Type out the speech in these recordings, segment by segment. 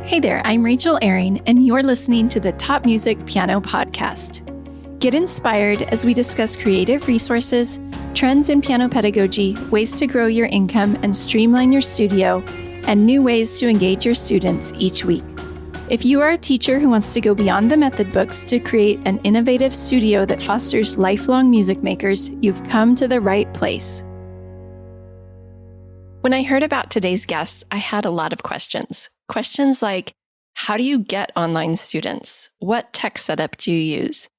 Hey there, I'm Rachel Ehring, and you're listening to the Top Music Piano Podcast. Get inspired as we discuss creative resources, trends in piano pedagogy, ways to grow your income and streamline your studio, and new ways to engage your students each week. If you are a teacher who wants to go beyond the method books to create an innovative studio that fosters lifelong music makers, you've come to the right place. When I heard about today's guests, I had a lot of questions. Questions like, how do you get online students? What tech setup do you use?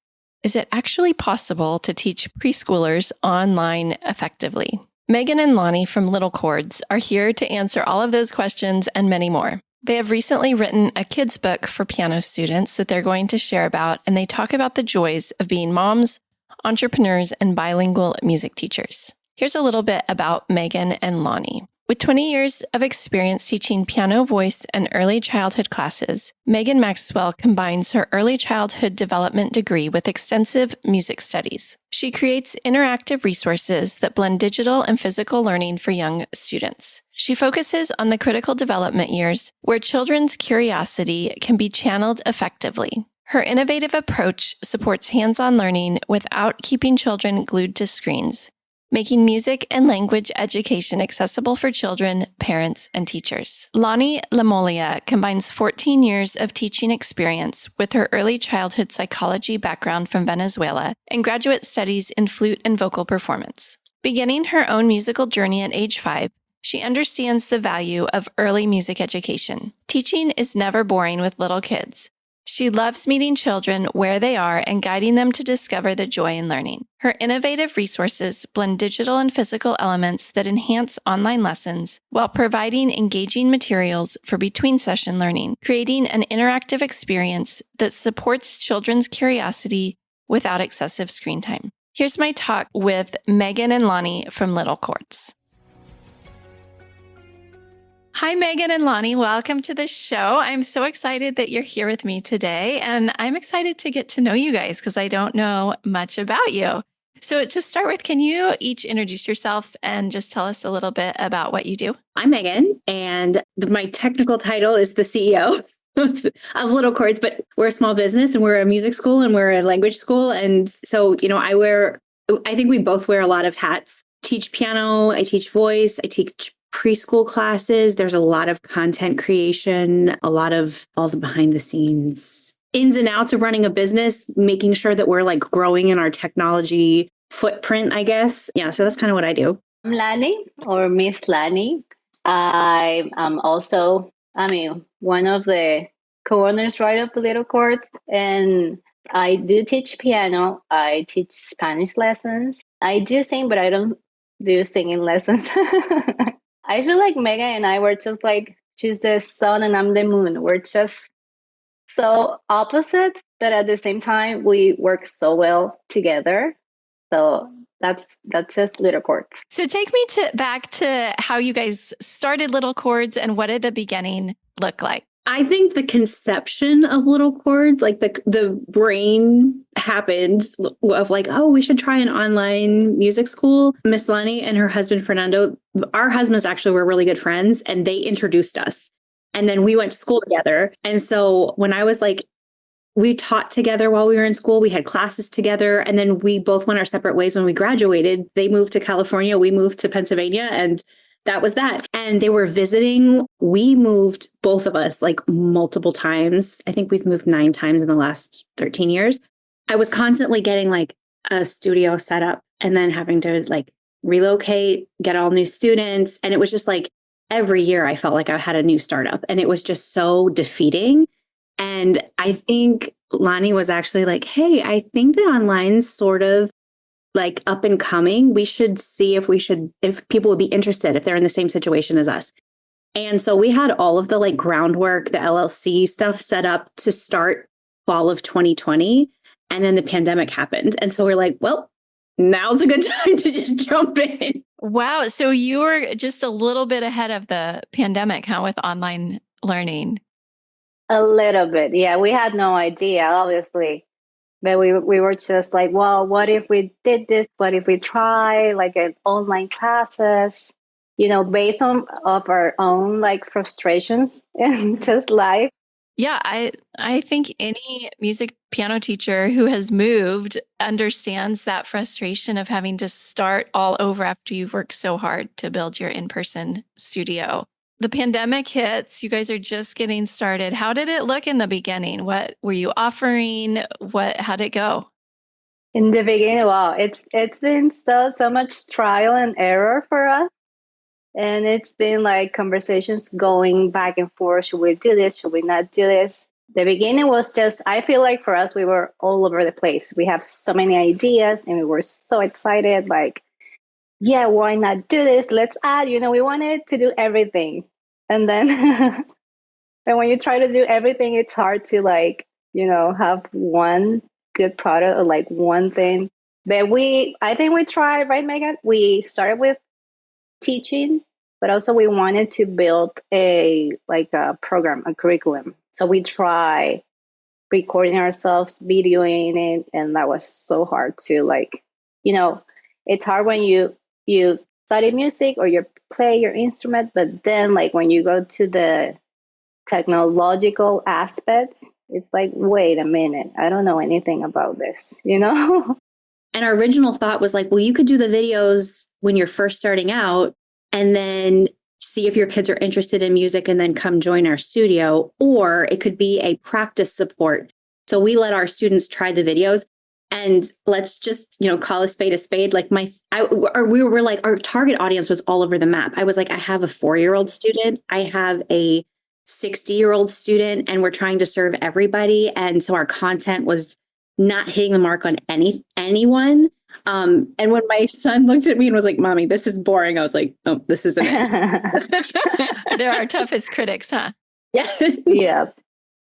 Is it actually possible to teach preschoolers online effectively? Megan and Lani from Little Chords are here to answer all of those questions and many more. They have recently written a kids book for piano students that they're going to share about, and they talk about the joys of being moms, entrepreneurs, and bilingual music teachers. Here's a little bit about Megan and Lani. With 20 years of experience teaching piano, voice, and early childhood classes, Megan Maxwell combines her early childhood development degree with extensive music studies. She creates interactive resources that blend digital and physical learning for young students. She focuses on the critical development years where children's curiosity can be channeled effectively. Her innovative approach supports hands-on learning without keeping children glued to screens, making music and language education accessible for children, parents, and teachers. Lani Lammoglia combines 14 years of teaching experience with her early childhood psychology background from Venezuela and graduate studies in flute and vocal performance. Beginning her own musical journey at age 5, she understands the value of early music education. Teaching is never boring with little kids. She loves meeting children where they are and guiding them to discover the joy in learning. Her innovative resources blend digital and physical elements that enhance online lessons while providing engaging materials for between-session learning, creating an interactive experience that supports children's curiosity without excessive screen time. Here's my talk with Megan and Lani from Little Chords. Hi, Megan and Lani. Welcome to the show. I'm so excited that you're here with me today, and I'm excited to get to know you guys because I don't know much about you. So to start with, can you each introduce yourself and just tell us a little bit about what you do? I'm Megan, and my technical title is the CEO of Little Chords, but we're a small business and we're a music school and we're a language school. And so, I think we both wear a lot of hats. Teach piano, I teach voice, I teach preschool classes. There's a lot of content creation, a lot of all the behind the scenes ins and outs of running a business, making sure that we're like growing in our technology footprint, I guess. Yeah, so that's kind of what I do. I'm Lani, or Miss Lani. I am also, one of the co-owners, right, of the Little Chords, and I do teach piano. I teach Spanish lessons. I do sing, but I don't do singing lessons. I feel like Megan and I were just like, she's the sun and I'm the moon. We're just so opposite, but at the same time, we work so well together. So that's just Little Chords. So take me back to how you guys started Little Chords and what did the beginning look like? I think the conception of Little Chords, like the brain happened of like, oh, we should try an online music school. Miss Lani and her husband, Fernando, our husbands actually were really good friends and they introduced us. And then we went to school together. And so when I was like, we taught together while we were in school, we had classes together. And then we both went our separate ways when we graduated. They moved to California, we moved to Pennsylvania, and that was that. And they were visiting. We moved, both of us, like multiple times. I think we've moved 9 times in the last 13 years. I was constantly getting like a studio set up and then having to like relocate, get all new students. And it was just like every year I felt like I had a new startup and it was just so defeating. And I think Lani was actually like, hey, I think that online's sort of like up and coming. We should see if people would be interested if they're in the same situation as us. And so we had all of the like groundwork, the LLC stuff set up to start fall of 2020. And then the pandemic happened. And so we're like, well, now's a good time to just jump in. Wow. So you were just a little bit ahead of the pandemic, huh, with online learning? A little bit. Yeah, we had no idea, obviously. But we were just like, well, what if we did this? What if we try like an online classes? based on of our own like frustrations and just life. Yeah, I think any music piano teacher who has moved understands that frustration of having to start all over after you've worked so hard to build your in-person studio. The pandemic hits, you guys are just getting started. How did it look in the beginning? What were you offering? How'd it go? In the beginning, wow, it's been so much trial and error for us. And it's been like conversations going back and forth. Should we do this? Should we not do this? The beginning was just, I feel like for us, we were all over the place. We have so many ideas and we were so excited. Like, yeah, why not do this? Let's add, we wanted to do everything. And then and when you try to do everything, it's hard to like, have one good product or like one thing. But I think we tried, right, Megan? We started with teaching, but also we wanted to build a program, a curriculum. So we try recording ourselves, videoing it, and that was so hard to it's hard when you study music or you play your instrument, but then like when you go to the technological aspects, it's like, wait a minute, I don't know anything about this, And our original thought was like, well, you could do the videos when you're first starting out and then see if your kids are interested in music and then come join our studio, or it could be a practice support. So we let our students try the videos and let's just, call a spade a spade. Like we were like, our target audience was all over the map. I was like, I have a 4-year-old student. I have a 60-year-old student, and we're trying to serve everybody. And so our content was not hitting the mark on anyone. And when my son looked at me and was like, Mommy, this is boring, I was like, oh, this isn't it. They're our toughest critics, huh? Yes. Yeah.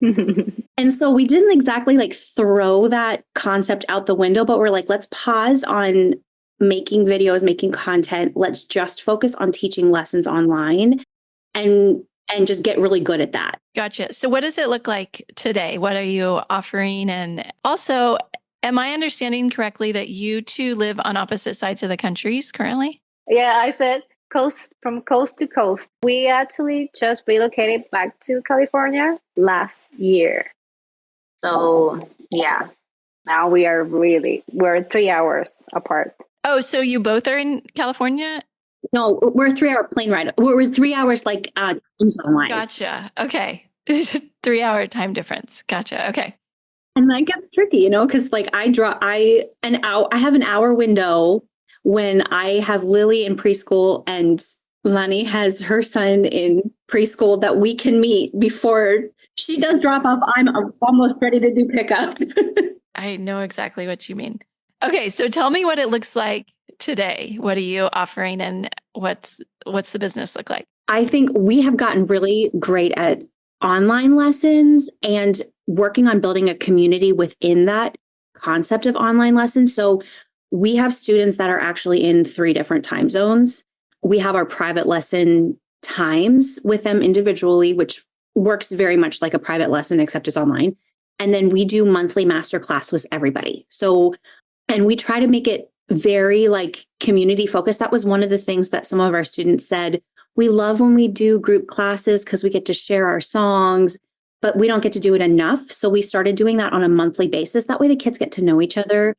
And so we didn't exactly like throw that concept out the window, but we're like, let's pause on making videos, making content. Let's just focus on teaching lessons online and just get really good at that. Gotcha. So what does it look like today? What are you offering? And also, am I understanding correctly that you two live on opposite sides of the countries currently? Yeah, I said from coast to coast. We actually just relocated back to California last year. So yeah, now we're 3 hours apart. Oh, so you both are in California? No, we're a 3-hour plane ride. We're 3 hours like time zone wise. Gotcha. Okay. 3-hour time difference. Gotcha. Okay. And that gets tricky, because like I have an hour window when I have Lily in preschool and Lani has her son in preschool that we can meet before she does drop off. I'm almost ready to do pickup. I know exactly what you mean. Okay, so tell me what it looks like today. What are you offering, and what's the business look like? I think we have gotten really great at online lessons and working on building a community within that concept of online lessons. So we have students that are actually in 3 different time zones. We have our private lesson times with them individually, which works very much like a private lesson, except it's online. And then we do monthly masterclass with everybody. So, and we try to make it very like community focused. That was one of the things that some of our students said. We love when we do group classes because we get to share our songs, but we don't get to do it enough. So we started doing that on a monthly basis. That way the kids get to know each other.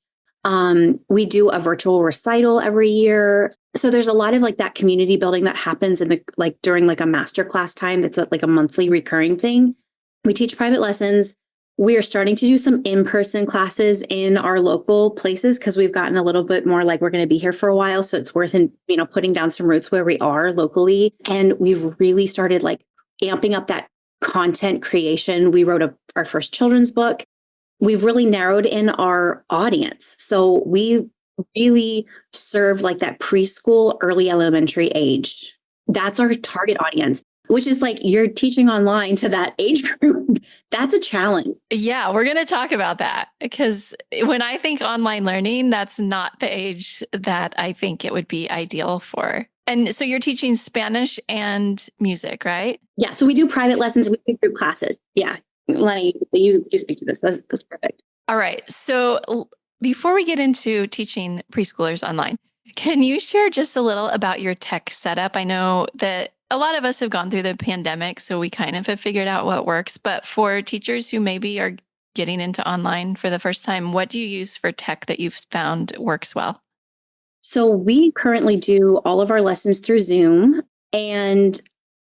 We do a virtual recital every year. So there's a lot of like that community building that happens in during like a masterclass time. That's like a monthly recurring thing. We teach private lessons. We are starting to do some in-person classes in our local places because we've gotten a little bit more like we're going to be here for a while. So it's worth, putting down some roots where we are locally. And we've really started like amping up that content creation. We wrote our first children's book. We've really narrowed in our audience. So we really serve like that preschool, early elementary age. That's our target audience, which is like you're teaching online to that age group. That's a challenge. Yeah, we're going to talk about that because when I think online learning, that's not the age that I think it would be ideal for. And so you're teaching Spanish and music, right? Yeah. So we do private lessons and we do group classes. Yeah. Lani, you speak to this. That's perfect. All right. So before we get into teaching preschoolers online, Can you share just a little about your tech setup? I know that a lot of us have gone through the pandemic, so we kind of have figured out what works. But for teachers who maybe are getting into online for the first time, what do you use for tech that you've found works well? So we currently do all of our lessons through Zoom. And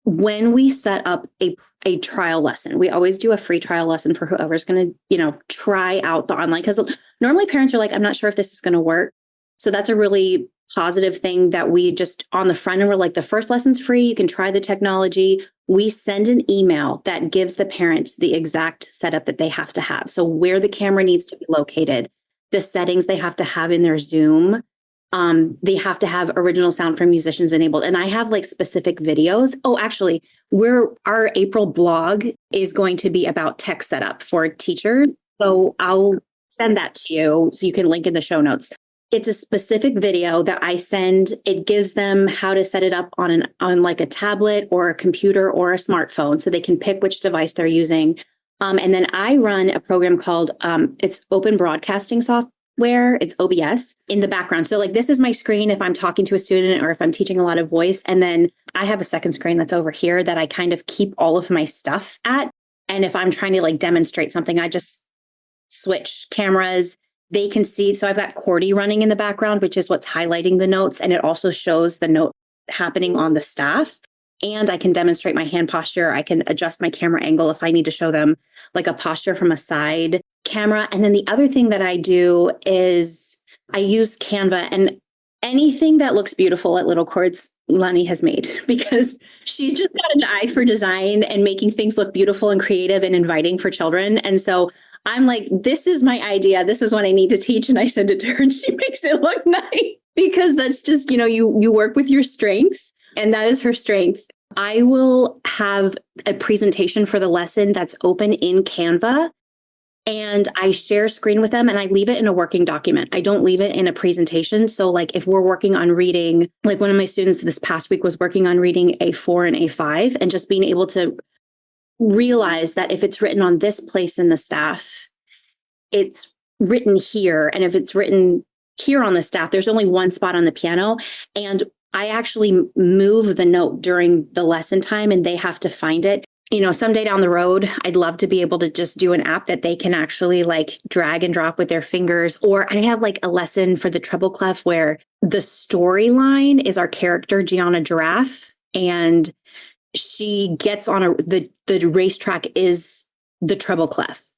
when we set up a trial lesson, we always do a free trial lesson for whoever's going to, try out the online. Because normally parents are like, I'm not sure if this is going to work. So that's a really positive thing that we just on the front end, we're like, the first lesson's free. You can try the technology. We send an email that gives the parents the exact setup that they have to have. So where the camera needs to be located, the settings they have to have in their Zoom. They have to have original sound from musicians enabled. And I have like specific videos. Oh, actually, our April blog is going to be about tech setup for teachers. So I'll send that to you so you can link in the show notes. It's a specific video that I send. It gives them how to set it up on like a tablet or a computer or a smartphone so they can pick which device they're using. And then I run a program called it's Open Broadcasting Software. It's OBS in the background. So like this is my screen if I'm talking to a student or if I'm teaching a lot of voice. And then I have a second screen that's over here that I kind of keep all of my stuff at. And if I'm trying to like demonstrate something, I just switch cameras. They can see. So I've got Cordy running in the background, which is what's highlighting the notes. And it also shows the note happening on the staff. And I can demonstrate my hand posture. I can adjust my camera angle if I need to show them like a posture from a side camera. And then the other thing that I do is I use Canva, and anything that looks beautiful at Little Chords, Lani has made, because she's just got an eye for design and making things look beautiful and creative and inviting for children. And so I'm like, this is my idea. This is what I need to teach. And I send it to her and she makes it look nice, because that's just, you work with your strengths, and that is her strength. I will have a presentation for the lesson that's open in Canva, and I share screen with them and I leave it in a working document. I don't leave it in a presentation. So like if we're working on reading, like one of my students this past week was working on reading A4 and A5, and just being able to realize that if it's written on this place in the staff, it's written here. And if it's written here on the staff, there's only one spot on the piano. And I actually move the note during the lesson time and they have to find it. Someday down the road, I'd love to be able to just do an app that they can actually like drag and drop with their fingers. Or I have like a lesson for the treble clef where the storyline is our character, Gianna Giraffe, and she gets on the racetrack is the treble clef.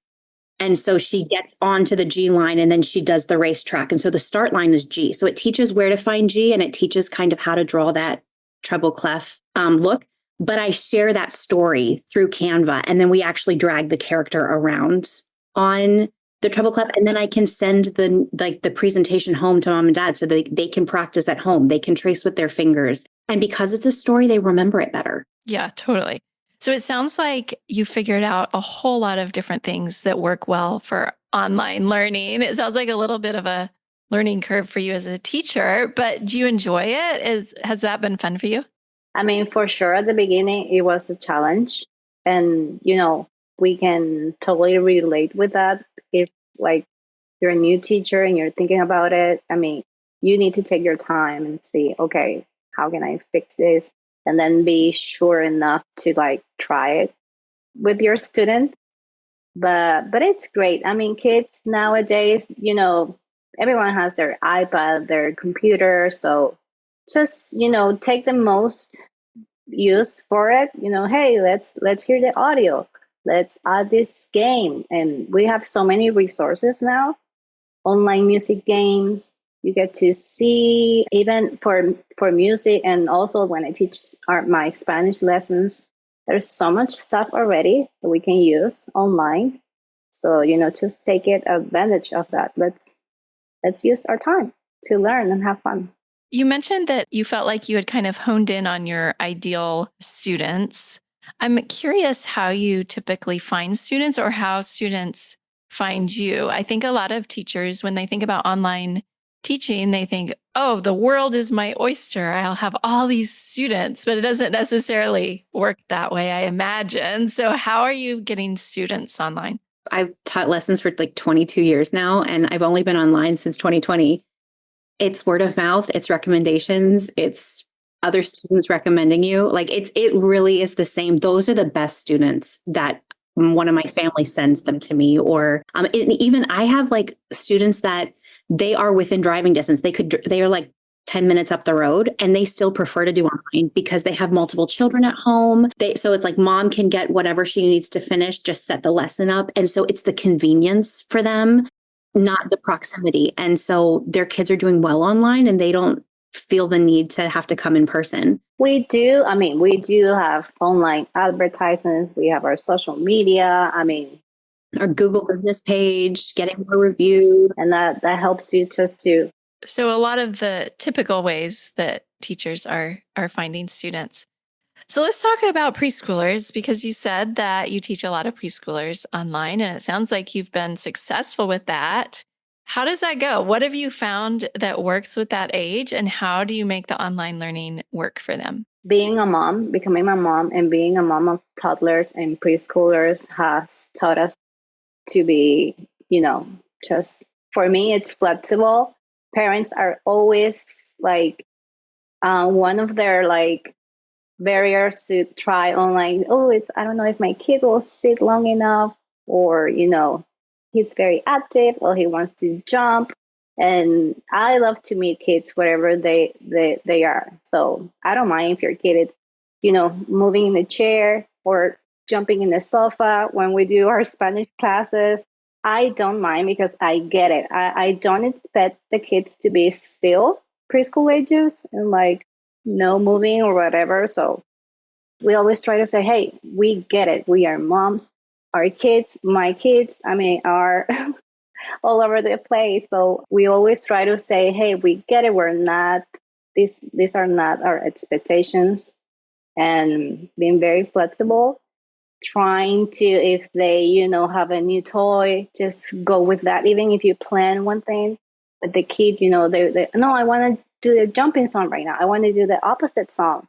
And so she gets onto the G line and then she does the racetrack. And so the start line is G. So it teaches where to find G, and it teaches kind of how to draw that treble clef look. But I share that story through Canva, and then we actually drag the character around on the treble clef. And then I can send the presentation home to mom and dad so they can practice at home. They can trace with their fingers. And because it's a story, they remember it better. Yeah, totally. So it sounds like you figured out a whole lot of different things that work well for online learning. It sounds like a little bit of a learning curve for you as a teacher, but do you enjoy it? Has that been fun for you? I mean, for sure, at the beginning, it was a challenge. And, we can totally relate with that. If like you're a new teacher and you're thinking about it, I mean, you need to take your time and see, okay, how can I fix this? And then be sure enough to like try it with your student. But it's great. I mean, kids nowadays, everyone has their iPad, their computer. So just, take the most use for it. Hey, let's hear the audio. Let's add this game. And we have so many resources now, online music games. You get to see, even for music, and also when I teach my Spanish lessons, there's so much stuff already that we can use online. So, just take advantage of that. Let's use our time to learn and have fun. You mentioned that you felt like you had kind of honed in on your ideal students. I'm curious how you typically find students or how students find you. I think a lot of teachers, when they think about online teaching, they think, oh, the world is my oyster. I'll have all these students, but it doesn't necessarily work that way, I imagine. So how are you getting students online? I've taught lessons for like 22 years now, and I've only been online since 2020. it's word of mouth, it's recommendations, it's other students recommending you. Like it really is the same. Those are the best students that one of my family sends them to me. Or even I have like students that they are within driving distance. They are like 10 minutes up the road and they still prefer to do online because they have multiple children at home. So it's like mom can get whatever she needs to finish, just set the lesson up. And so it's the convenience for them, not the proximity. And so their kids are doing well online and they don't feel the need to have to come in person. We do have online advertisements. We have our social media. Our Google business page, getting more reviews. And that helps you just to. So a lot of the typical ways that teachers are finding students. So let's talk about preschoolers, because you said that you teach a lot of preschoolers online, and it sounds like you've been successful with that. How does that go? What have you found that works with that age, and how do you make the online learning work for them? Being a mom, becoming a mom, and being a mom of toddlers and preschoolers has taught us to be, just for me, it's flexible. Parents are always like, one of their like barriers to try online. I don't know if my kid will sit long enough, or, he's very active or he wants to jump. And I love to meet kids wherever they are. So I don't mind if your kid is, moving in the chair or jumping in the sofa when we do our Spanish classes. I don't mind because I get it. I don't expect the kids to be still preschool ages and like no moving or whatever. So we always try to say, hey, we get it. We are moms. Our kids, my kids, are all over the place. So we always try to say, hey, we get it. We're not, these are not our expectations. And being very flexible, trying to, if they, have a new toy, just go with that. Even if you plan one thing, but the kid, they no, I want to do the jumping song right now. I want to do the opposite song.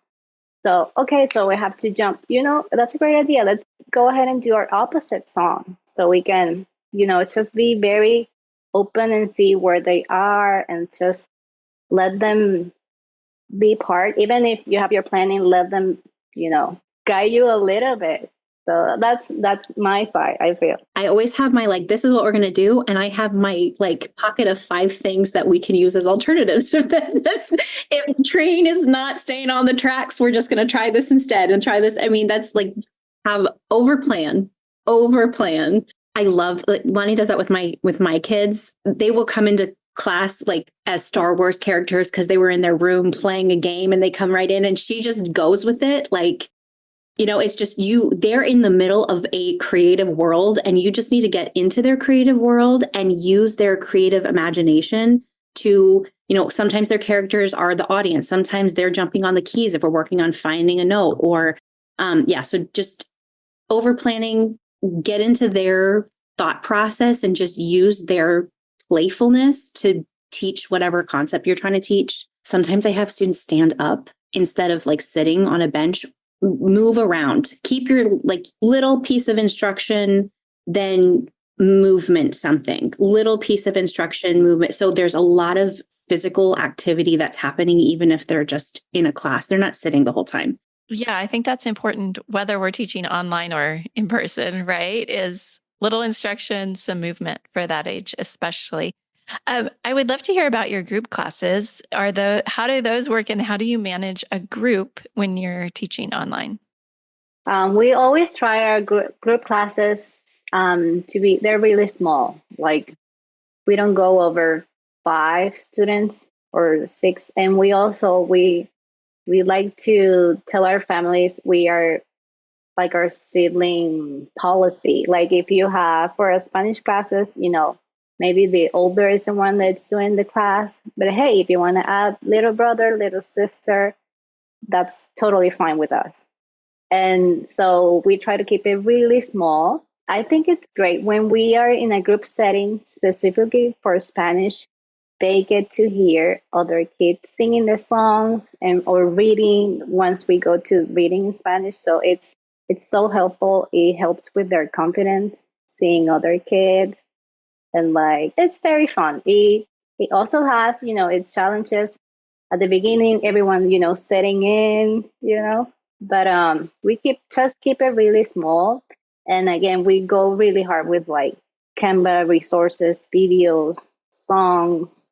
So, okay, so we have to jump. That's a great idea. Let's go ahead and do our opposite song so we can, just be very open and see where they are and just let them be part. Even if you have your planning, let them, guide you a little bit. So that's my side, I feel. I always have my this is what we're going to do. And I have my pocket of 5 things that we can use as alternatives. If the train is not staying on the tracks, we're just going to try this instead and try this. That's have over plan. I love, Lani does that with my kids. They will come into class as Star Wars characters because they were in their room playing a game and they come right in and she just goes with it. It's just they're in the middle of a creative world and you just need to get into their creative world and use their creative imagination to, sometimes their characters are the audience. Sometimes they're jumping on the keys if we're working on finding a note or, so just over planning, get into their thought process and just use their playfulness to teach whatever concept you're trying to teach. Sometimes I have students stand up instead of sitting on a bench. Move around, keep your little piece of instruction, then movement, something little piece of instruction, movement. So there's a lot of physical activity that's happening, even if they're just in a class, they're not sitting the whole time. Yeah, I think that's important, whether we're teaching online or in person, right? Is little instruction, some movement for that age, especially. I would love to hear about your group classes. How do those work, and how do you manage a group when you're teaching online? We always try our group classes they're really small. We don't go over 5 students or 6, and we like to tell our families we are like our sibling policy. If you have for a Spanish classes, maybe the older is the one that's doing the class. But hey, if you want to add little brother, little sister, that's totally fine with us. And so we try to keep it really small. I think it's great when we are in a group setting specifically for Spanish. They get to hear other kids singing the songs or reading once we go to reading in Spanish. So it's so helpful. It helps with their confidence, seeing other kids. And it's very fun. It also has, its challenges. At the beginning, everyone, setting in, but we keep it really small. And again, we go really hard with like Canva resources, videos, songs.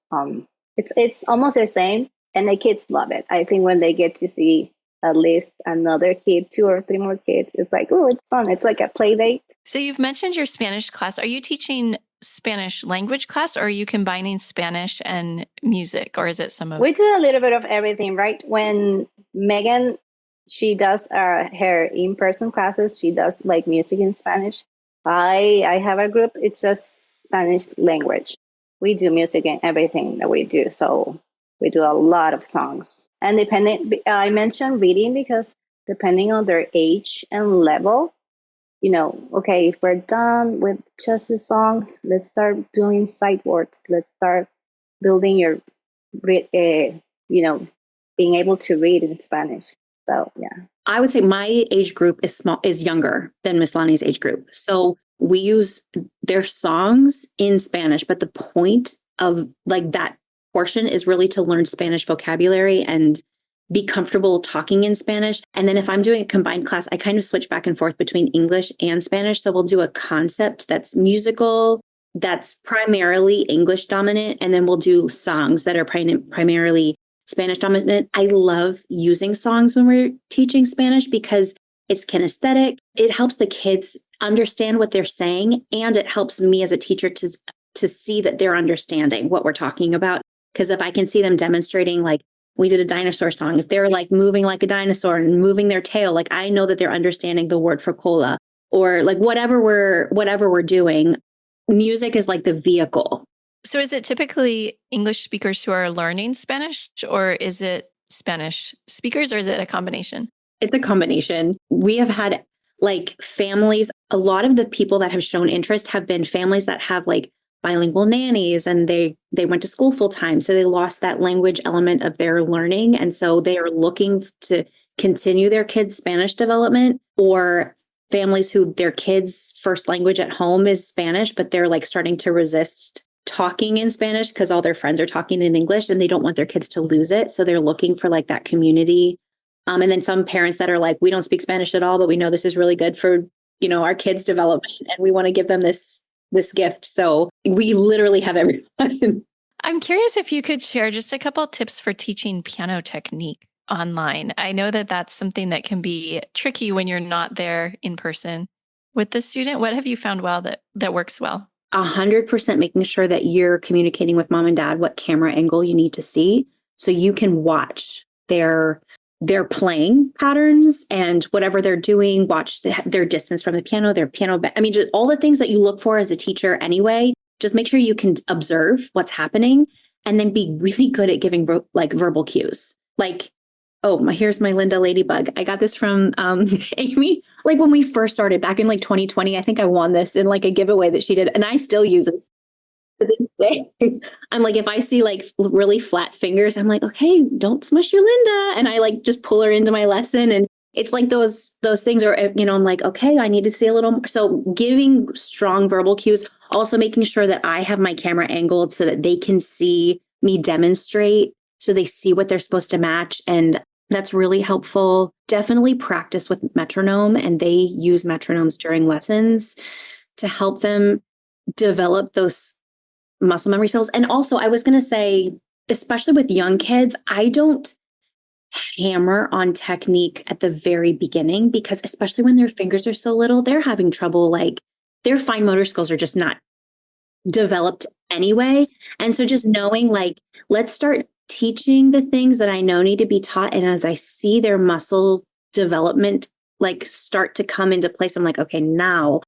It's almost the same, and the kids love it. I think when they get to see at least another kid, 2 or 3 more kids, it's like, oh, it's fun. It's like a play date. So you've mentioned your Spanish class. Are you teaching Spanish language class, or are you combining Spanish and music, or is it some of? We do a little bit of everything, right? When Megan, she does her in-person classes, she does like music in Spanish. I have a group, it's just Spanish language. We do music in everything that we do. So we do a lot of songs. And I mentioned reading because depending on their age and level, okay, if we're done with just the songs, let's start doing sight words. Let's start building your, being able to read in Spanish. So, yeah. I would say my age group is younger than Miss Lani's age group. So we use their songs in Spanish, but the point of like that portion is really to learn Spanish vocabulary and be comfortable talking in Spanish. And then if I'm doing a combined class, I kind of switch back and forth between English and Spanish. So we'll do a concept that's musical, that's primarily English dominant, and then we'll do songs that are primarily Spanish dominant. I love using songs when we're teaching Spanish because it's kinesthetic. It helps the kids understand what they're saying, and it helps me as a teacher to see that they're understanding what we're talking about. Because if I can see them demonstrating, like we did a dinosaur song, if they're like moving like a dinosaur and moving their tail, like I know that they're understanding the word for cola, or like whatever we're doing. Music is like the vehicle. So is it typically English speakers who are learning Spanish, or is it Spanish speakers, or is it a combination? It's a combination. We have had like families, a lot of the people that have shown interest have been families that have like bilingual nannies, and they went to school full time. So they lost that language element of their learning. And so they are looking to continue their kids' Spanish development, or families who their kids' first language at home is Spanish, but they're like starting to resist talking in Spanish because all their friends are talking in English and they don't want their kids to lose it. So they're looking for like that community. And then some parents that are like, we don't speak Spanish at all, but we know this is really good for, our kids' development, and we want to give them this gift. So we literally have everyone. I'm curious if you could share just a couple of tips for teaching piano technique online. I know that that's something that can be tricky when you're not there in person with the student. What have you found that works well? 100% making sure that you're communicating with mom and dad what camera angle you need to see so you can watch their playing patterns and whatever they're doing, watch their distance from the piano, their piano. I mean, just all the things that you look for as a teacher anyway. Just make sure you can observe what's happening and then be really good at giving like verbal cues. Like, oh, here's my Linda Ladybug. I got this from Amy. Like when we first started back in like 2020, I think I won this in like a giveaway that she did. And I still use it to this day. I'm like, if I see like really flat fingers, I'm like, okay, don't smush your Linda. And I like just pull her into my lesson. And it's like those things are, I'm like, okay, I need to see a little more. So giving strong verbal cues, also making sure that I have my camera angled so that they can see me demonstrate. So they see what they're supposed to match. And that's really helpful. Definitely practice with metronome, and they use metronomes during lessons to help them develop those muscle memory skills. And also, I was going to say, especially with young kids, I don't hammer on technique at the very beginning because especially when their fingers are so little, they're having trouble, like their fine motor skills are just not developed anyway. And so just knowing like, let's start teaching the things that I know need to be taught. And as I see their muscle development, like start to come into place, I'm like, okay, now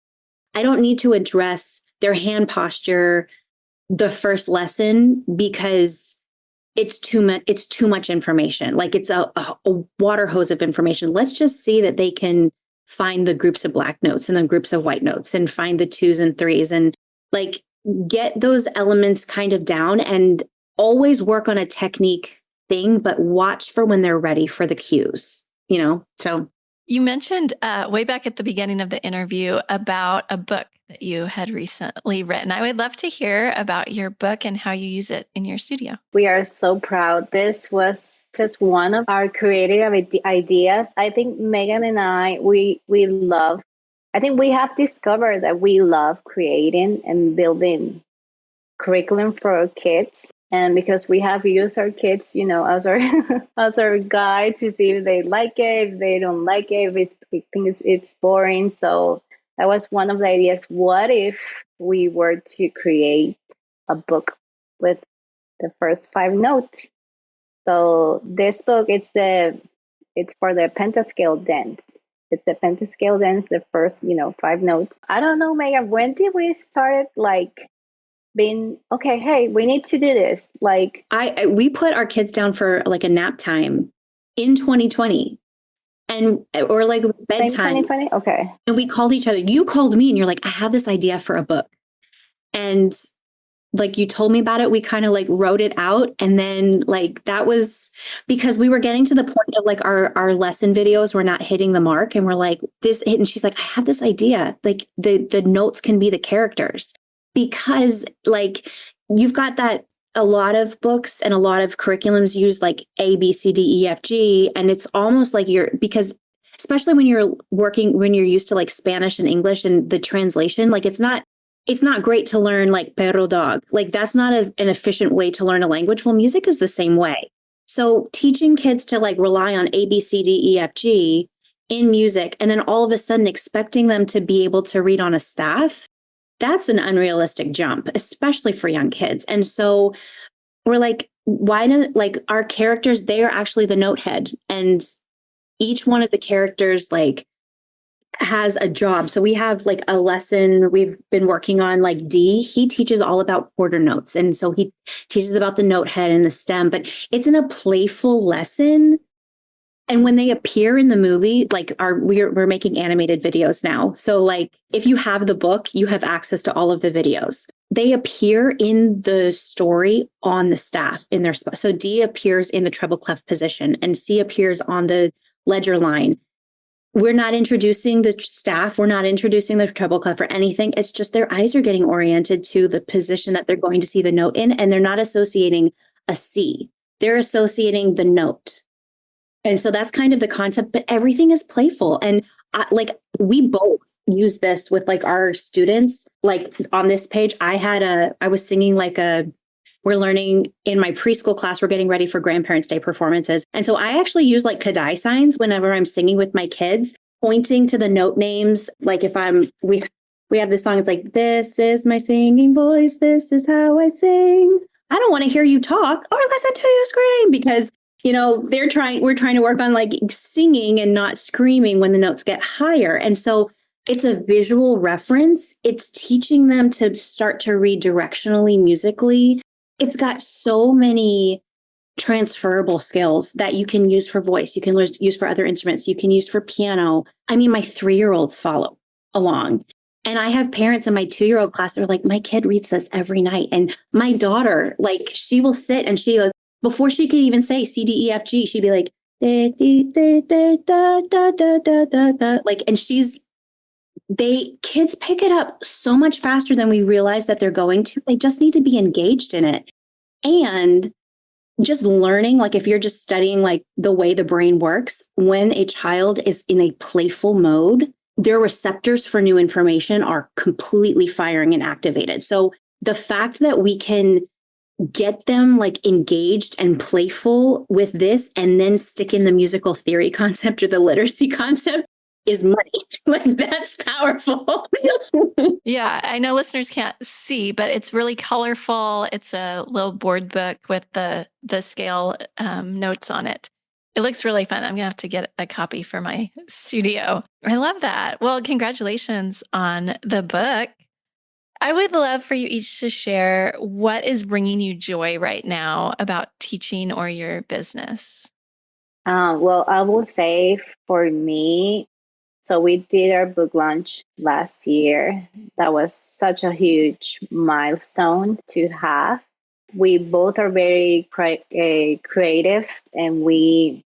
I don't need to address their hand posture the first lesson because it's too much information. Like it's a water hose of information. Let's just see that they can find the groups of black notes and the groups of white notes and find the 2s and 3s and like get those elements kind of down and always work on a technique thing, but watch for when they're ready for the cues, So You mentioned way back at the beginning of the interview about a book that you had recently written. I would love to hear about your book and how you use it in your studio. We are so proud. This was just one of our creative ideas. I think Megan and I, we love, I think we have discovered that we love creating and building curriculum for our kids. And because we have used our kids, as our as our guide to see if they like it, if they don't like it, if we think it's boring. So that was one of the ideas. What if we were to create a book with the first 5 notes? So this book, it's for the pentascale dance. It's the pentascale dance, the first 5 notes. I don't know, Megan, when did we start being okay, hey, we need to do this? Like, we put our kids down for like a nap time in 2020, or like it was bedtime. 2020, okay. And we called each other. You called me and you're like, I have this idea for a book, and like you told me about it. We kind of like wrote it out, and then like that was because we were getting to the point of like our lesson videos were not hitting the mark, and we're like this. And she's like, I have this idea. Like the notes can be the characters. Because like you've got that a lot of books and a lot of curriculums use like A, B, C, D, E, F, G. And it's almost like because especially when you're used to like Spanish and English and the translation, like it's not great to learn like perro, dog. Like that's not an efficient way to learn a language. Well, music is the same way. So teaching kids to like rely on A, B, C, D, E, F, G in music, and then all of a sudden expecting them to be able to read on a staff, that's an unrealistic jump, especially for young kids. And so we're like, why don't like our characters, they are actually the note head. And each one of the characters like has a job. So we have like a lesson we've been working on, like D, he teaches all about quarter notes. And so he teaches about the note head and the stem, but it's in a playful lesson. And when they appear in the movie, like we're making animated videos now. So like if you have the book, you have access to all of the videos. They appear in the story on the staff in their spot. So D appears in the treble clef position and C appears on the ledger line. We're not introducing the staff. We're not introducing the treble clef or anything. It's just their eyes are getting oriented to the position that they're going to see the note in. And they're not associating a C. They're associating the note. And so that's kind of the concept, but everything is playful. And like we both use this with like our students. Like on this page, I was singing we're learning in my preschool class, we're getting ready for Grandparents' Day performances. And so I actually use like Kadai signs whenever I'm singing with my kids, pointing to the note names. Like if we have this song, it's like, this is my singing voice. This is how I sing. I don't want to hear you talk or listen to you scream, because we're trying to work on like singing and not screaming when the notes get higher. And so it's a visual reference. It's teaching them to start to read directionally musically. It's got so many transferable skills that you can use for voice. You can use for other instruments. You can use for piano. I mean, my 3-year-olds follow along. And I have parents in my 2-year-old class that are like, my kid reads this every night. And my daughter, like, she will sit and she goes, before she could even say C, D, E, F, G, she'd be like, da, da, da, da, da, da, da, da, da. Like, and kids pick it up so much faster than we realize that they're going to. They just need to be engaged in it. And just learning, like if you're just studying like the way the brain works, when a child is in a playful mode, their receptors for new information are completely firing and activated. So the fact that we can get them like engaged and playful with this and then stick in the musical theory concept or the literacy concept is money. Like that's powerful. Yeah, I know listeners can't see, but it's really colorful. It's a little board book with the scale notes on it. It looks really fun. I'm going to have to get a copy for my studio. I love that. Well, congratulations on the book. I would love for you each to share what is bringing you joy right now about teaching or your business. Well, I will say for me, so we did our book launch last year. That was such a huge milestone to have. We both are very creative, and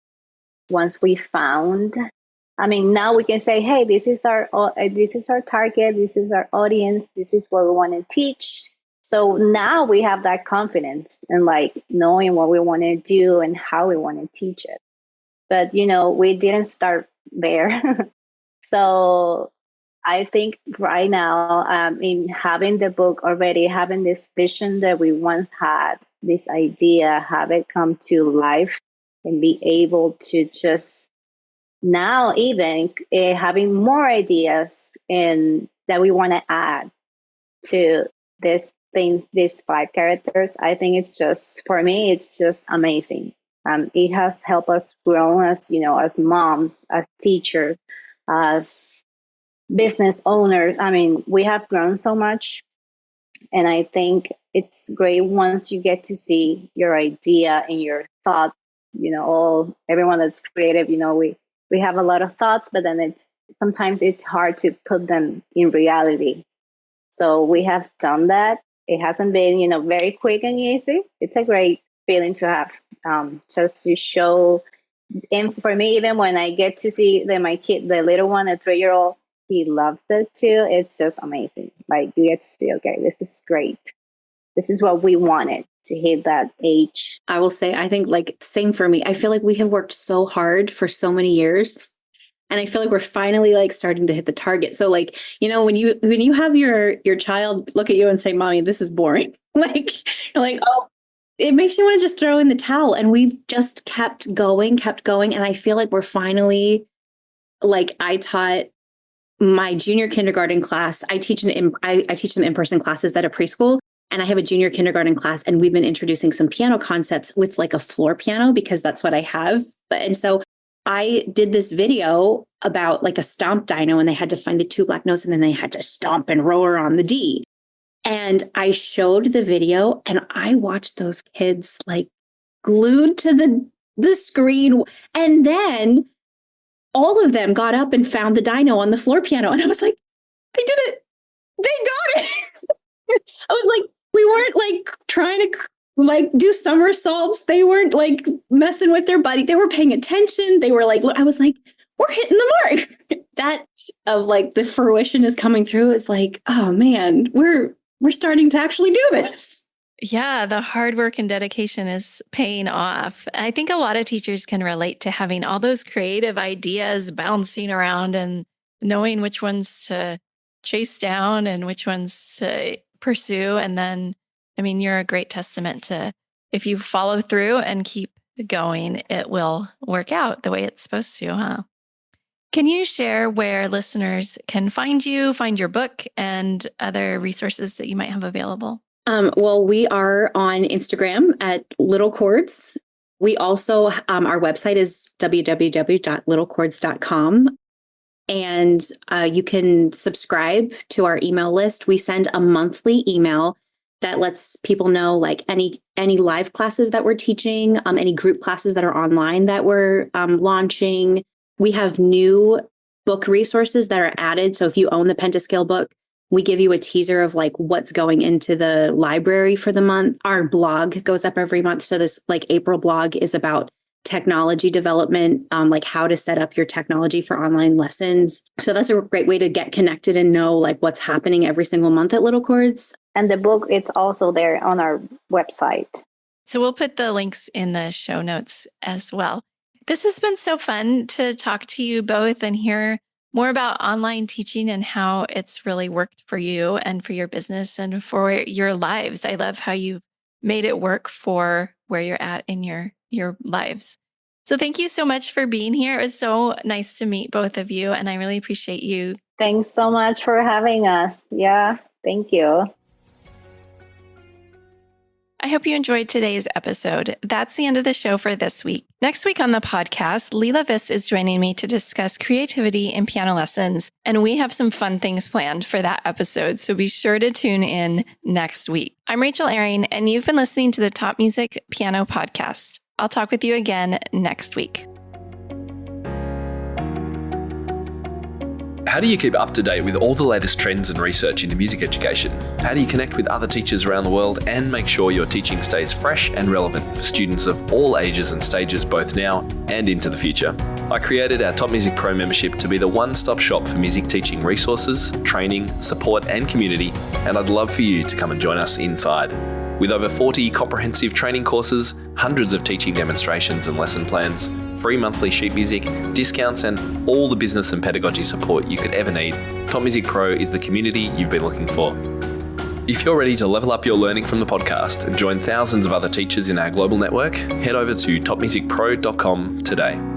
once we found I mean, now we can say, hey, this is our target, this is our audience, this is what we want to teach. So now we have that confidence and like knowing what we want to do and how we want to teach it. But, we didn't start there. So I think right now, in having the book already, having this vision that we once had, this idea, have it come to life and be able to just now even having more ideas and that we want to add to this things, these 5 characters. I think it's just, for me, it's just amazing. It has helped us grow as, as moms, as teachers, as business owners. I mean, we have grown so much. And I think it's great once you get to see your idea and your thoughts, everyone that's creative, we have a lot of thoughts, but then sometimes it's hard to put them in reality. So we have done that. It hasn't been, very quick and easy. It's a great feeling to have, just to show. And for me, even when I get to see that my kid, the little one, a 3-year-old, he loves it too. It's just amazing. Like you get to see, okay, this is great. This is what we wanted to hit that age. I will say, I think like same for me. I feel like we have worked so hard for so many years. And I feel like we're finally like starting to hit the target. So like, when you have your child look at you and say, Mommy, this is boring. Like, you're like, oh, it makes you want to just throw in the towel. And we've just kept going. And I feel like we're finally, like I taught my junior kindergarten class. I teach them in-person classes at a preschool. And I have a junior kindergarten class, and we've been introducing some piano concepts with like a floor piano because that's what I have. And so I did this video about like a stomp dyno, and they had to find the 2 black notes and then they had to stomp and roar on the D. And I showed the video and I watched those kids like glued to the screen. And then all of them got up and found the dyno on the floor piano. And I was like, I did it. They got it. I was like, we weren't like trying to like do somersaults. They weren't like messing with their body. They were paying attention. They were like, I was like, we're hitting the mark. That of like the fruition is coming through is like, oh man, we're starting to actually do this. Yeah, the hard work and dedication is paying off. I think a lot of teachers can relate to having all those creative ideas bouncing around and knowing which ones to chase down and which ones to pursue. And then, I mean, you're a great testament to if you follow through and keep going, it will work out the way it's supposed to, huh? Can you share where listeners can find you, find your book, and other resources that you might have available? Well, we are on Instagram at Little Chords. We also, our website is www.littlechords.com. And you can subscribe to our email list. We send a monthly email that lets people know like any live classes that we're teaching, any group classes that are online that we're launching. We have new book resources that are added. So if you own the Pentascale book, we give you a teaser of like what's going into the library for the month. Our blog goes up every month. So this like April blog is about technology development, like how to set up your technology for online lessons. So that's a great way to get connected and know like what's happening every single month at Little Chords. And the book, it's also there on our website. So we'll put the links in the show notes as well. This has been so fun to talk to you both and hear more about online teaching and how it's really worked for you and for your business and for your lives. I love how you made it work for where you're at in your lives. So thank you so much for being here. It was so nice to meet both of you, and I really appreciate you. Thanks so much for having us. Yeah, thank you. I hope you enjoyed today's episode. That's the end of the show for this week. Next week on the podcast, Leila Viss is joining me to discuss creativity in piano lessons, and we have some fun things planned for that episode, so be sure to tune in next week. I'm Rachel Ehring, and you've been listening to the Top Music Piano Podcast. I'll talk with you again next week. How do you keep up to date with all the latest trends and research into music education? How do you connect with other teachers around the world and make sure your teaching stays fresh and relevant for students of all ages and stages both now and into the future? I created our Top Music Pro membership to be the one-stop shop for music teaching resources, training, support and community, and I'd love for you to come and join us inside. With over 40 comprehensive training courses, hundreds of teaching demonstrations and lesson plans, free monthly sheet music, discounts and all the business and pedagogy support you could ever need, Top Music Pro is the community you've been looking for. If you're ready to level up your learning from the podcast and join thousands of other teachers in our global network, head over to topmusicpro.com today.